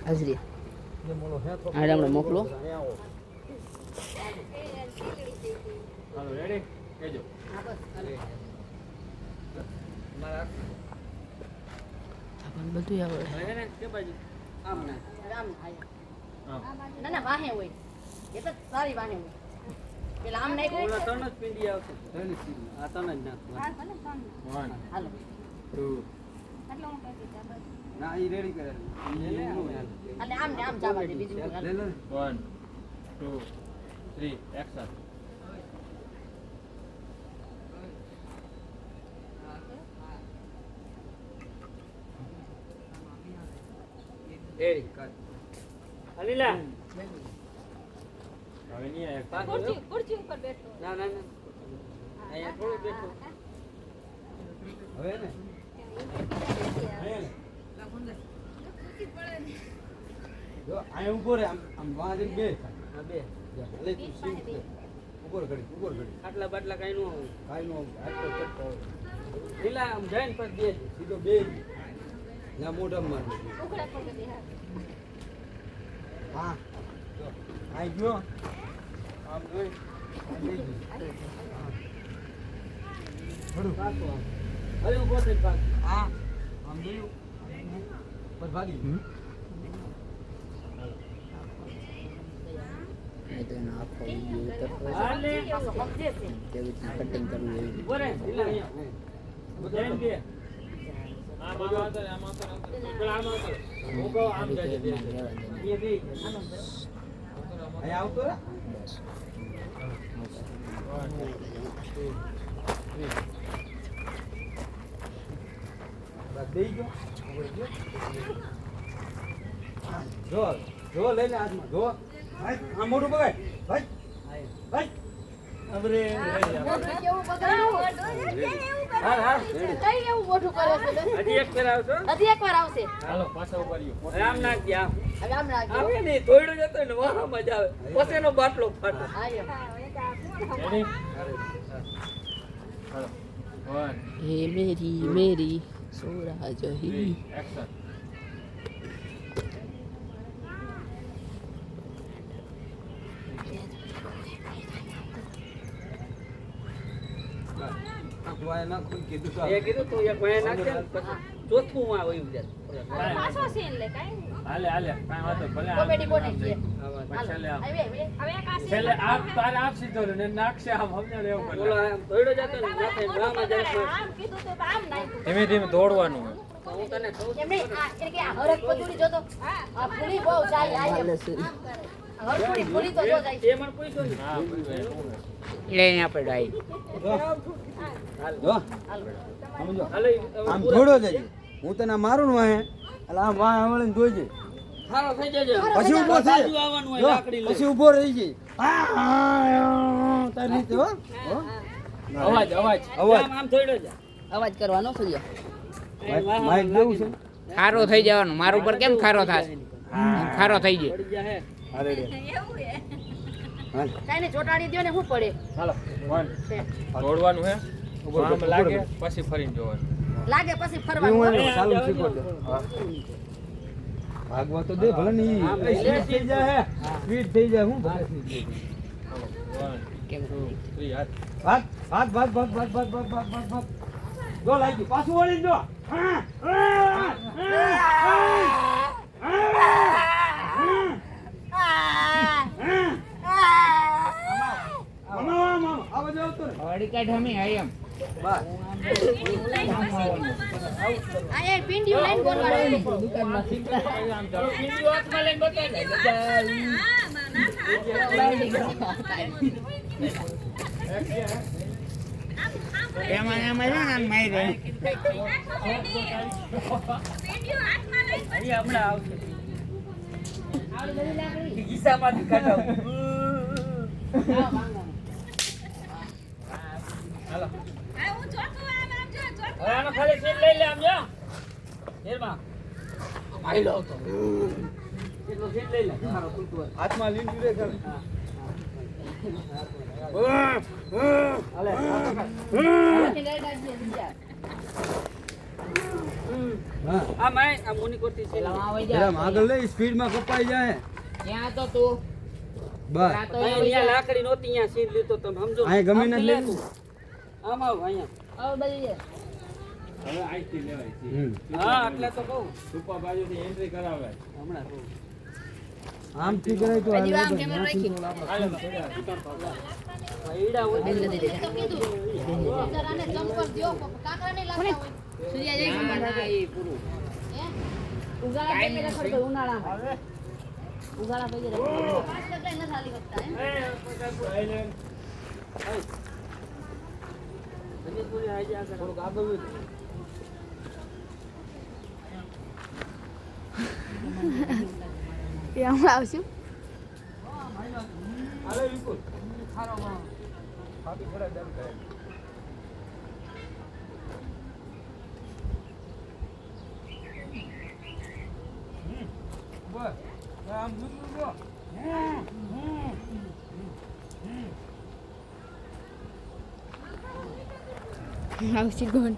હાજરી આડે હમણાં મોકલો. હાલો રેડી કેજો આપણને બધું આવડે. હે ને કે બાજુ આમ ના ના વાહે હોય એ તો સારી વાહે હોય પેલા આમ નહીં ઓલા ત્રણ જ પીંડી આવશે ત્રણ જ આ ત્રણ જ નાખવા 1 2 ના ઈ રેડી કરે અને આમ ને આમ જવા દે બીજું 1 2 3 એક્શન રેડી કર અલીલા હવે ની એક ખુરશી ઉપર બેઠો ના ના ના અહીંયા થોડું બેઠો હવે ને જો આ ઉભો રે આમ વાજે બે હા બે લે તું સીટ લે ઉપર ઘડી આટલા બાટલા કાઈ નો આટલો ચટકો લીલા આમ જઈને પર દે સીધો બે ના મોઢા માર ઉખડા પગે દે હા જો આઈ ગયો આમ જોઈ થોડું પાછો અરે ઉભો થઈ પાછો હા આમ જોયું પર ભાગી તો એનો આખો વિડીયો ઉતરતો હાલે પાછો સમજે છે કેવી રીતે કટિંગ કરવું એવી રીતે. બોરે લીલા અહીંયા બધાને દે આમાં આવતો પેલા આમાં આવતો હું કહું આમ આવી જાય રીતે દે એમાં રહેવા દેવાનું. એ દે અહીંયા આવતો રે બસ દઈ ગયો જો જો લઈને હાથમાં જો આ મોટું બગાડ ભાઈ ભાઈ અબરે મોઢું કેવું બગાડ્યું હા હા કઈ એવું મોઢું કરે છે હજી એક ફેર આવશો હજી એકવાર આવશે હાલો પાછા ઉપર આમ નાખ દે આમ હવે આમ લાગે આવે ને થોડો જતો ને વાહ મજા આવે પછી એનો બાટલો ફાટે આયો રેડી હાલો 1 હે મેરી સોરા જહી એક્શન એ કીધું તું એક ભાઈ નાખે ને પછી ચોથું માં આવ્યું જાય પાછો સીન લે કાઈ હાલે હાલે કાઈ વાતો ભલે કોમેડી બોને છે છેલ્લે આમ હવે હવે એક આ સીન છેલ્લે આપ તારે આપ સીધો ને નાખશે આમ સમજાવ એવું કરે બોલો આમ દોડ્યો જતો ને માથે ડ્રામા જાય આમ કીધું તો આમ નાખ્યું ધીમે ધીમે દોડવાનું હું તને કહું એમ નહીં આ એટલે કે આ હરક પદુડી જોતો આ ભૂલી બહુ જાય આય હરકુડી ભૂલી તો જો જાય એ મને પૂછ્યો ને હા લઈને આપણે ડાઈ જો સમજો આમ થોડો જજે હું તને મારું ને વાહે એટલે આમ વાહ વળીને જોઈજે ખારો થઈ જજો પછી ઊભો થઈ બાજુ આવવાનું હોય જો, લાકડી લઈ પછી ઊભો રહી જઈ તારી રીતે હો અવાજ અવાજ અવાજ. આમ દોડ્યો જા અવાજ કરવાનો સૂર્ય. માઇક જેવું છે ખારો થઈ જવાનું. મારું ઉપર કેમ ખારો થાય? ખારો થઈ જાય. પડી ગયા હે હા રેડી હાલ કાઈ ને ચોટાડી દ્યો ને શું પડે હાલો 1 દોડવાનું હે આમ લાગે પછી ફરીને જોવાનું લાગે પછી હું ફરવાનું એને ચાલુ શીખવાડ દે ભાગવા તો દે ભલે ને ઈ સ્પીડ થઈ જાય હે સ્પીડ થઈ જાય હું ભલે થઈ જાય 1 2 3 હાથ ભાગ ભાગ ભાગ ભાગ ભાગ ભાગ ભાગ ભાગ ભાગ ભાગ જો લાગી પાછું વળી જો આવા જાવ તો વડી કાઢ અમે આયમ. બસ આ એ પિંડિયું લઈને બોલવાનું દુકાનમાં શીખતા. આમ ચાલો વિડિયો હાથમાં લઈને બતાવી એમાં એમાં છે ને આમ મારી દે. અહીંયા હમણાં આવશે ગીસામાંથી કાઢો હાલો હવે આનો ખાલી સીટ લઈ લે આમ જો એરમાં આઈ લો તો એટલો સીટ લઈ લે મારો કુલતો હાથમાં લીન જુરે કર હાલે હા આ માય આ મોની કોટી છે પેલા માં વઈ જરા જા આગળ લઈ સ્પીડમાં કપાઈ જાય ક્યાં તો તું બસ આ તો અહીંયા લાકડી નહોતી અહીંયા સીન લીધો તમે સમજો અહીં ગમે ને આમથી લે લે તું. આમ આવ અહીંયા હવે બધી છે. હવે આઈથી લેવાય છે હમ. હા એટલે તો કહું સુપા બાજુથી એન્ટ્રી કરાવે હમણાં કહું આમથી કરાય તો હજી હાલે આમ બસ. કેમેરો રાખી. ઈડા હોય તો કીધું. કાકરાને ચંપલ દ્યો, કાકરાને લાગતા હોય. સૂર્યા જાય છે. ના ઈ પૂરું હે? ઉગાડા પૈકી રખડતો ઉનાળામાં ઉગાડા પૈકી રખડતો પાંચ કકડાઈ નથી હાલી શકતા, એમ? હજી પૂરી હાજી આગળ થોડુંક આગળ હોય. એ હમણાં આવશું હાલે વિપુલ ખાતી ખરા દમ કરે બસ આમ મૂકવું જો આવશે ગોન